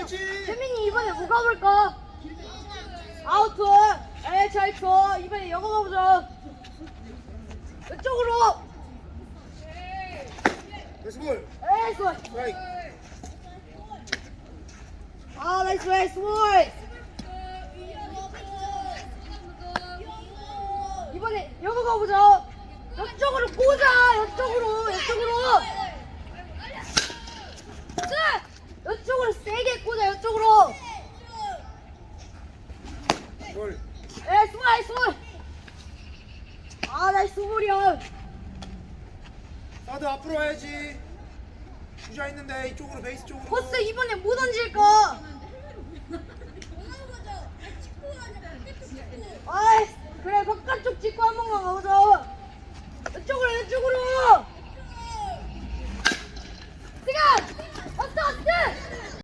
재민이 이번에 뭐 가볼까? 아웃. 에이 잘 쳐. 이번에 영어 가보자. 왼쪽으로. 나이스볼. 에이 스몰. 스트라이크. 아 나이스 나이스 스몰. 이번에 영어 가보자. 옆쪽으로 꽂아. 옆쪽으로. 옆쪽으로 세게 꽂아. 옆쪽으로. 볼. 에 스몰. 아 나이스 스몰이야. 사드 앞으로 와야지. 주자 있는데 이쪽으로 베이스 쪽으로. 버스 이번에 뭐 던질까? 아이 그래 바깥쪽 찍고 한 번만 가보자. 왼쪽으로.